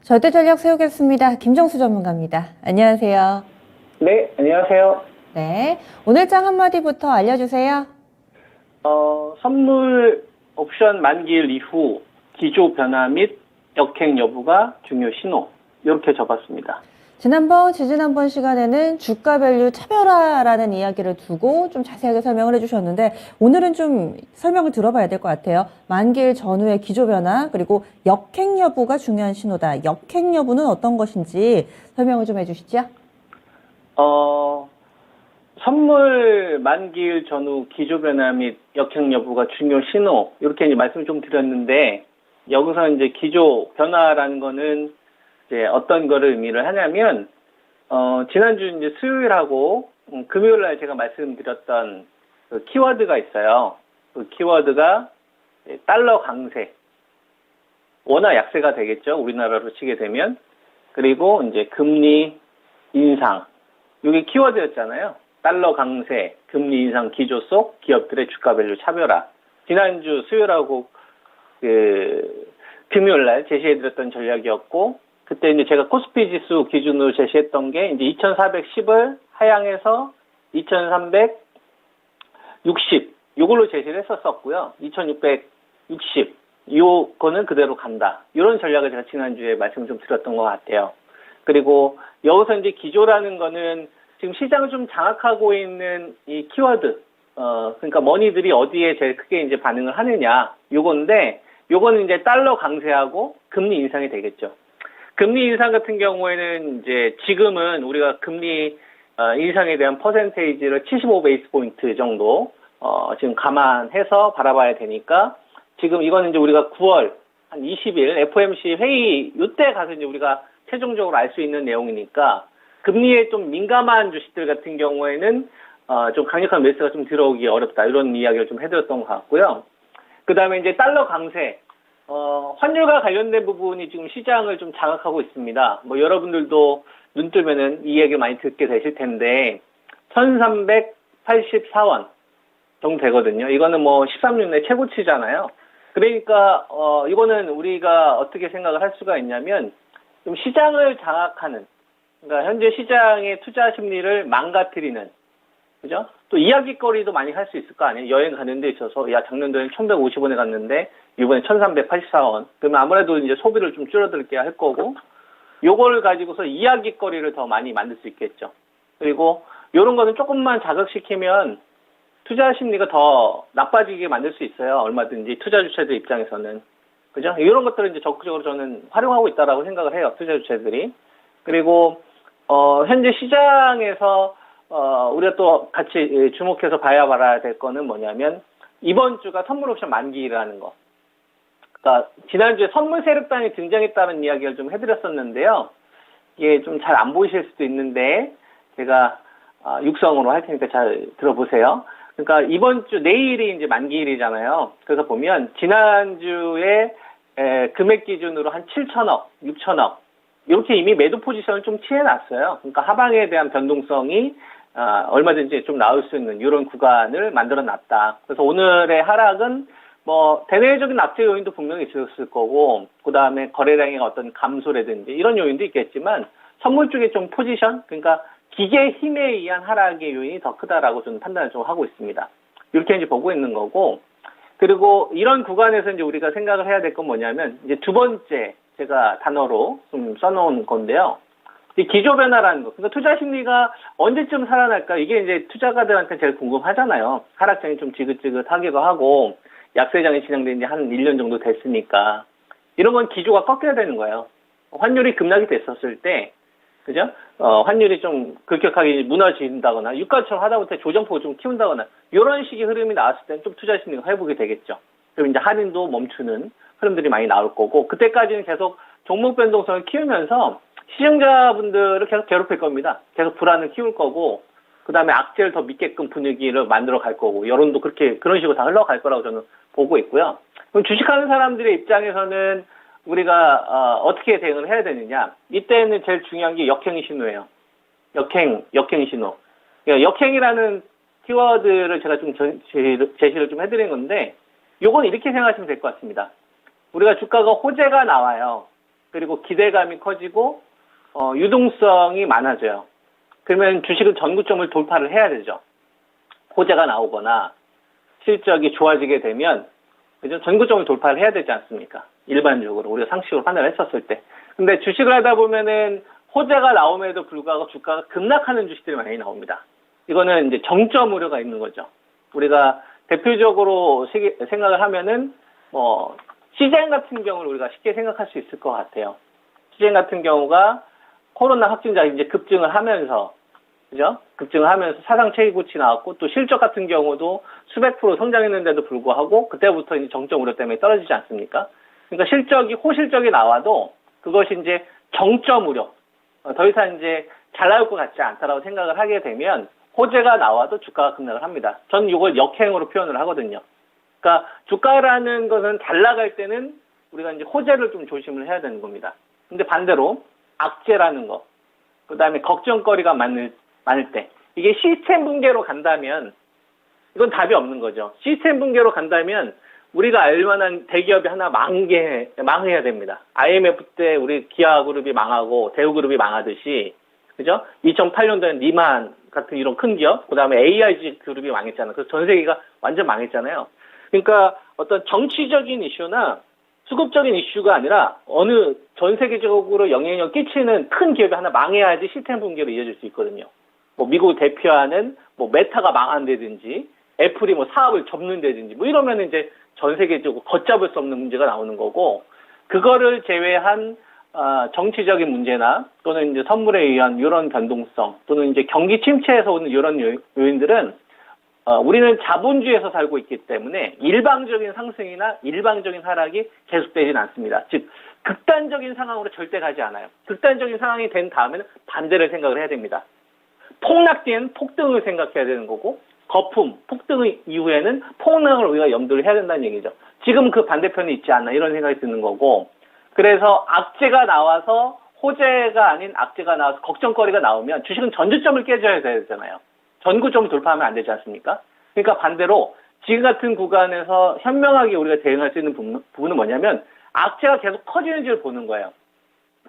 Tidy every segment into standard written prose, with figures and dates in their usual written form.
절대 전략 세우겠습니다. 김정수 전문가입니다. 안녕하세요. 네, 안녕하세요. 네, 오늘 장 한마디부터 알려주세요. 선물 옵션 만기일 이후 기조 변화 및 역행 여부가 중요 신호. 이렇게 적었습니다. 지지난번 시간에는 주가 밸류 차별화라는 이야기를 두고 좀 자세하게 설명을 해주셨는데 오늘은 좀 설명을 들어봐야 될 것 같아요. 만기일 전후의 기조 변화 그리고 역행 여부가 중요한 신호다. 역행 여부는 어떤 것인지 설명을 좀 해주시죠. 선물 만기일 전후 기조 변화 및 역행 여부가 중요 신호. 이렇게 이제 말씀을 좀 드렸는데 여기서 이제 기조 변화라는 거는 이제 어떤 거를 의미를 하냐면, 지난주 이제 수요일하고 금요일 날 제가 말씀드렸던 그 키워드가 있어요. 그 키워드가 달러 강세, 원화 약세가 되겠죠. 우리나라로 치게 되면. 그리고 이제 금리 인상. 이게 키워드였잖아요. 달러 강세, 금리 인상 기조 속 기업들의 주가 밸류 차별화. 지난주 수요일하고 금요일 날 제시해드렸던 전략이었고, 그때 이제 제가 코스피 지수 기준으로 제시했던 게 이제 2410을 하향해서 2360 요걸로 제시를 했었었고요. 2660 요거는 그대로 간다. 이런 전략을 제가 지난주에 말씀을 좀 드렸던 것 같아요. 그리고 여기서 이제 기조라는 거는 지금 시장을 좀 장악하고 있는 이 키워드, 그러니까 머니들이 어디에 제일 크게 이제 반응을 하느냐 요건데, 요거는 이제 달러 강세하고 금리 인상이 되겠죠. 금리 인상 같은 경우에는 이제 지금은 우리가 금리 인상에 대한 퍼센테이지를 75베이스 포인트 정도 지금 감안해서 바라봐야 되니까, 지금 이거는 이제 우리가 9월 한 20일 FOMC 회의 이때 가서 이제 우리가 최종적으로 알 수 있는 내용이니까, 금리에 좀 민감한 주식들 같은 경우에는 좀 강력한 매수가 좀 들어오기 어렵다, 이런 이야기를 좀 해드렸던 것 같고요. 그 다음에 이제 달러 강세, 환율과 관련된 부분이 지금 시장을 좀 장악하고 있습니다. 뭐 여러분들도 눈 뜨면은 이 얘기 많이 듣게 되실 텐데 1384원 정도 되거든요. 이거는 뭐 13년 내 최고치잖아요. 그러니까 이거는 우리가 어떻게 생각을 할 수가 있냐면, 좀 시장을 장악하는, 그러니까 현재 시장의 투자 심리를 망가뜨리는, 그죠? 또 이야기거리도 많이 할 수 있을 거 아니에요. 여행 가는 데 있어서, 야, 작년도에는 1150원에 갔는데 이번에 1384원. 그러면 아무래도 이제 소비를 좀 줄어들게 할 거고, 요걸 가지고서 이야기거리를 더 많이 만들 수 있겠죠. 그리고 요런 거는 조금만 자극시키면 투자 심리가 더 나빠지게 만들 수 있어요. 얼마든지 투자 주체들 입장에서는. 그죠? 이런 것들을 이제 적극적으로 저는 활용하고 있다라고 생각을 해요. 투자 주체들이. 그리고 현재 시장에서 우리가 또 같이 주목해서 봐야 될 거는 뭐냐면, 이번 주가 선물 옵션 만기라는 거. 그러니까 지난주에 선물 세력단이 등장했다는 이야기를 좀 해드렸었는데요. 이게 좀 잘 안 보이실 수도 있는데 제가 육성으로 할 테니까 잘 들어보세요. 그러니까 이번 주 내일이 이제 만기일이잖아요. 그래서 보면 지난주에 금액 기준으로 한 7천억, 6천억 이렇게 이미 매도 포지션을 좀 취해놨어요. 그러니까 하방에 대한 변동성이 얼마든지 좀 나올 수 있는 이런 구간을 만들어놨다. 그래서 오늘의 하락은 뭐 대내적인 악재 요인도 분명히 있었을 거고, 그 다음에 거래량의 어떤 감소라든지 이런 요인도 있겠지만, 선물 쪽에 좀 포지션, 그러니까 기계 힘에 의한 하락의 요인이 더 크다라고 저는 판단을 좀 하고 있습니다. 이렇게 이제 보고 있는 거고, 그리고 이런 구간에서 이제 우리가 생각을 해야 될 건 뭐냐면, 이제 두 번째 제가 단어로 좀 써놓은 건데요. 기조 변화라는 거. 그러니까 투자 심리가 언제쯤 살아날까? 이게 이제 투자가들한테 제일 궁금하잖아요. 하락장이 좀 지긋지긋하기도 하고, 약세장이 진행된 지 한 1년 정도 됐으니까. 이런 건 기조가 꺾여야 되는 거예요. 환율이 급락이 됐었을 때, 그죠? 환율이 좀 급격하게 무너진다거나, 유가처럼 하다못해 조정폭을 좀 키운다거나, 이런 식의 흐름이 나왔을 때는 좀 투자 심리가 회복이 되겠죠. 그리고 이제 할인도 멈추는 흐름들이 많이 나올 거고, 그때까지는 계속 종목 변동성을 키우면서 시청자분들을 계속 괴롭힐 겁니다. 계속 불안을 키울 거고, 그 다음에 악재를 더 믿게끔 분위기를 만들어 갈 거고, 여론도 그런 식으로 다 흘러갈 거라고 저는 보고 있고요. 그럼 주식하는 사람들의 입장에서는 우리가 어떻게 대응을 해야 되느냐? 이때는 제일 중요한 게 역행 신호예요. 역행 신호. 그러니까 역행이라는 키워드를 제가 좀 제시를 좀 해드린 건데, 요건 이렇게 생각하시면 될 것 같습니다. 우리가 주가가 호재가 나와요. 그리고 기대감이 커지고 유동성이 많아져요. 그러면 주식은 전구점을 돌파를 해야 되죠. 호재가 나오거나 실적이 좋아지게 되면 그죠? 전구점을 돌파를 해야 되지 않습니까? 일반적으로 우리가 상식으로 판단을 했었을 때. 근데 주식을 하다 보면은 호재가 나옴에도 불구하고 주가가 급락하는 주식들이 많이 나옵니다. 이거는 이제 정점 우려가 있는 거죠. 우리가 대표적으로 생각을 하면은 시젠 같은 경우를 우리가 쉽게 생각할 수 있을 것 같아요. 시젠 같은 경우가 코로나 확진자 이제 급증을 하면서 그죠? 급증을 하면서 사상 최고치 나왔고 또 실적 같은 경우도 수백 프로 성장했는데도 불구하고 그때부터 이제 정점 우려 때문에 떨어지지 않습니까? 그러니까 실적이 호실적이 나와도 그것이 이제 정점 우려 더 이상 이제 잘 나올 것 같지 않다라고 생각을 하게 되면 호재가 나와도 주가가 급락을 합니다. 저는 이걸 역행으로 표현을 하거든요. 그러니까 주가라는 것은 잘 나갈 때는 우리가 이제 호재를 좀 조심을 해야 되는 겁니다. 근데 반대로 악재라는 거, 그 다음에 걱정거리가 많을 때 이게 시스템 붕괴로 간다면 이건 답이 없는 거죠. 시스템 붕괴로 간다면 우리가 알만한 대기업이 하나 망해야 됩니다. IMF 때 우리 기아그룹이 망하고 대우그룹이 망하듯이 그죠? 2008년도에 니만 같은 이런 큰 기업, 그 다음에 AIG 그룹이 망했잖아요. 그래서 전 세계가 완전 망했잖아요. 그러니까 어떤 정치적인 이슈나 수급적인 이슈가 아니라 어느 전 세계적으로 영향력 끼치는 큰 기업이 하나 망해야지 시스템 붕괴로 이어질 수 있거든요. 뭐 미국 대표하는 뭐 메타가 망한다든지 애플이 뭐 사업을 접는다든지 뭐 이러면 이제 전 세계적으로 걷잡을 수 없는 문제가 나오는 거고 그거를 제외한 정치적인 문제나 또는 이제 선물에 의한 이런 변동성 또는 이제 경기 침체에서 오는 이런 요인들은 우리는 자본주의에서 살고 있기 때문에 일방적인 상승이나 일방적인 하락이 계속되지는 않습니다. 즉 극단적인 상황으로 절대 가지 않아요. 극단적인 상황이 된 다음에는 반대를 생각을 해야 됩니다. 폭락된 폭등을 생각해야 되는 거고 거품, 폭등 이후에는 폭락을 우리가 염두를 해야 된다는 얘기죠. 지금 그 반대편이 있지 않나 이런 생각이 드는 거고 그래서 악재가 나와서 호재가 아닌 악재가 나와서 걱정거리가 나오면 주식은 전주점을 깨줘야 되잖아요. 전구점을 돌파하면 안 되지 않습니까? 그러니까 반대로 지금 같은 구간에서 현명하게 우리가 대응할 수 있는 부분은 뭐냐면 악재가 계속 커지는지를 보는 거예요.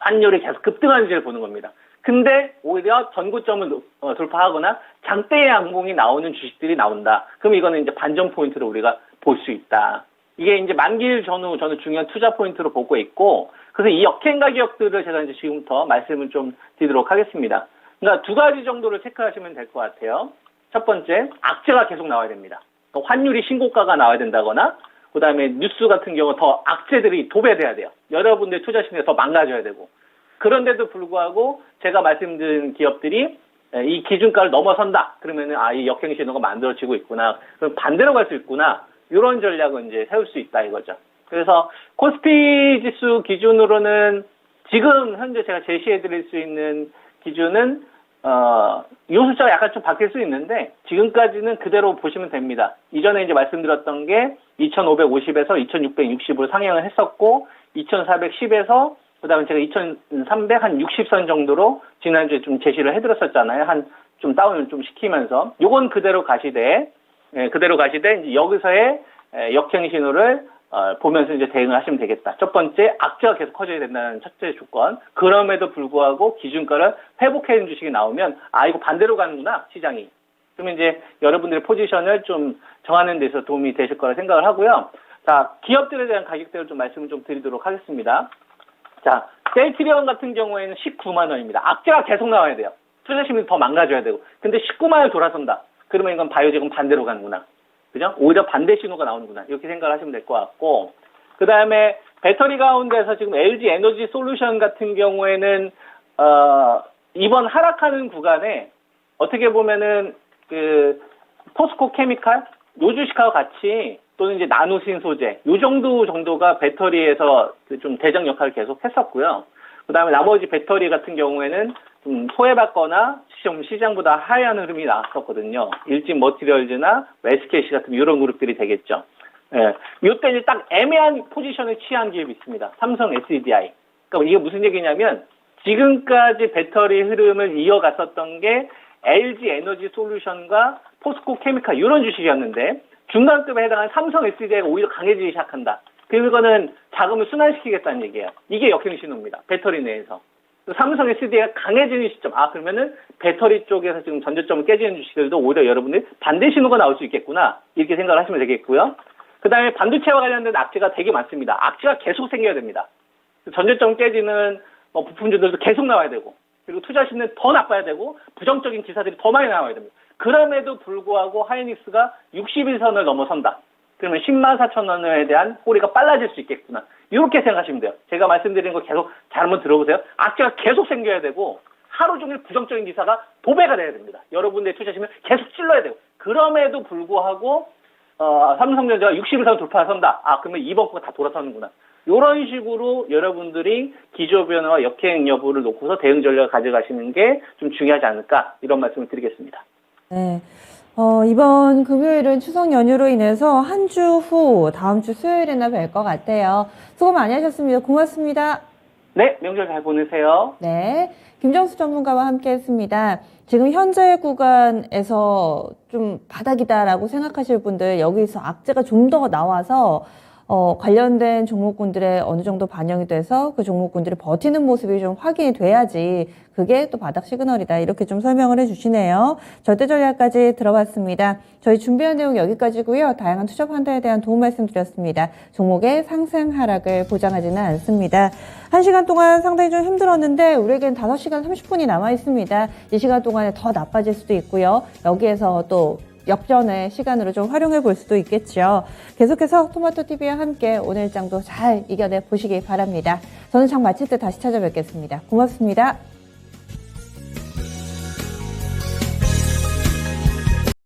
환율이 계속 급등하는지를 보는 겁니다. 근데 오히려 전고점을 돌파하거나 장대의 양봉이 나오는 주식들이 나온다. 그럼 이거는 이제 반전 포인트로 우리가 볼 수 있다. 이게 이제 만기일 전후 저는 중요한 투자 포인트로 보고 있고, 그래서 이 역행 가격들을 제가 이제 지금부터 말씀을 좀 드리도록 하겠습니다. 그러니까 두 가지 정도를 체크하시면 될 것 같아요. 첫 번째, 악재가 계속 나와야 됩니다. 그러니까 환율이 신고가가 나와야 된다거나, 그 다음에 뉴스 같은 경우 더 악재들이 도배돼야 돼요. 여러분들 투자 심리가 더 망가져야 되고. 그런데도 불구하고 제가 말씀드린 기업들이 이 기준가를 넘어선다. 그러면은 이 역행 신호가 만들어지고 있구나. 그럼 반대로 갈 수 있구나. 이런 전략을 이제 세울 수 있다 이거죠. 그래서 코스피 지수 기준으로는 지금 현재 제가 제시해 드릴 수 있는 기준은 이 숫자가 약간 좀 바뀔 수 있는데 지금까지는 그대로 보시면 됩니다. 이전에 이제 말씀드렸던 게 2550에서 2660으로 상향을 했었고 2410에서 그다음에 제가 2300 한 60선 정도로 지난주에 좀 제시를 해드렸었잖아요. 한 좀 다운을 좀 시키면서 요건 그대로 가시되 이제 여기서의 역행 신호를 보면서 이제 대응을 하시면 되겠다. 첫 번째, 악재가 계속 커져야 된다는 첫째 조건. 그럼에도 불구하고 기준가를 회복해준 주식이 나오면 이거 반대로 가는구나 시장이. 그러면 이제 여러분들의 포지션을 좀 정하는 데서 도움이 되실 거라 생각을 하고요. 자, 기업들에 대한 가격대를 좀 말씀을 좀 드리도록 하겠습니다. 자, 셀트리온 같은 경우에는 19만 원입니다. 악재가 계속 나와야 돼요. 투자 심리 더 망가져야 되고. 근데 19만 원을 돌아선다. 그러면 이건 바이오직은 반대로 가는구나. 그죠? 오히려 반대 신호가 나오는구나. 이렇게 생각을 하시면 될 것 같고. 그 다음에 배터리 가운데서 지금 LG 에너지 솔루션 같은 경우에는, 이번 하락하는 구간에 어떻게 보면은 포스코 케미칼? 요 주식하고 같이 또는 이제 나노신 소재, 요 정도가 배터리에서 좀 대장 역할을 계속 했었고요. 그 다음에 나머지 배터리 같은 경우에는 좀 소외받거나 좀 시장보다 하향 흐름이 나왔었거든요. 일진 머티리얼즈나 SKC 같은 이런 그룹들이 되겠죠. 예. 요때 이제 딱 애매한 포지션을 취한 기업이 있습니다. 삼성 SDI. 그러니까 이게 무슨 얘기냐면 지금까지 배터리 흐름을 이어갔었던 게 LG 에너지 솔루션과 포스코 케미칼 이런 주식이었는데 중간급에 해당하는 삼성 SDI가 오히려 강해지기 시작한다. 그거는 자금을 순환시키겠다는 얘기예요. 이게 역행 신호입니다. 배터리 내에서. 삼성 SDI가 강해지는 시점. 그러면은 배터리 쪽에서 지금 전저점을 깨지는 주식들도 오히려 여러분들이 반대 신호가 나올 수 있겠구나. 이렇게 생각을 하시면 되겠고요. 그 다음에 반도체와 관련된 악재가 되게 많습니다. 악재가 계속 생겨야 됩니다. 전저점 깨지는 부품주들도 계속 나와야 되고, 그리고 투자 심리는 더 나빠야 되고, 부정적인 기사들이 더 많이 나와야 됩니다. 그럼에도 불구하고 하이닉스가 61선을 넘어선다. 그러면 104,000원에 대한 꼬리가 빨라질 수 있겠구나. 이렇게 생각하시면 돼요. 제가 말씀드린 거 계속 잘 한번 들어보세요. 악재가 계속 생겨야 되고 하루 종일 부정적인 기사가 도배가 돼야 됩니다. 여러분들 투자하시면 계속 찔러야 되고, 그럼에도 불구하고 삼성전자가 61선 돌파선다. 그러면 이번 거가 다 돌아서는구나. 이런 식으로 여러분들이 기조 변화와 역행 여부를 놓고서 대응 전략을 가져가시는 게 좀 중요하지 않을까, 이런 말씀을 드리겠습니다. 네. 이번 금요일은 추석 연휴로 인해서 한 주 후 다음 주 수요일에나 뵐 것 같아요. 수고 많이 하셨습니다. 고맙습니다. 네, 명절 잘 보내세요. 네. 김정수 전문가와 함께 했습니다. 지금 현재 구간에서 좀 바닥이다라고 생각하실 분들, 여기서 악재가 좀 더 나와서 관련된 종목군들에 어느 정도 반영이 돼서 그 종목군들이 버티는 모습이 좀 확인이 돼야지 그게 또 바닥 시그널이다, 이렇게 좀 설명을 해주시네요. 절대 전략까지 들어봤습니다. 저희 준비한 내용 여기까지고요. 다양한 투자 판단에 대한 도움 말씀드렸습니다. 종목의 상승 하락을 보장하지는 않습니다. 1시간 동안 상당히 좀 힘들었는데 우리에겐 5시간 30분이 남아 있습니다. 이 시간 동안에 더 나빠질 수도 있고요. 여기에서 또 역전의 시간으로 좀 활용해 볼 수도 있겠죠. 계속해서 토마토TV와 함께 오늘 일정도 잘 이겨내 보시기 바랍니다. 저는 장 마칠 때 다시 찾아뵙겠습니다. 고맙습니다.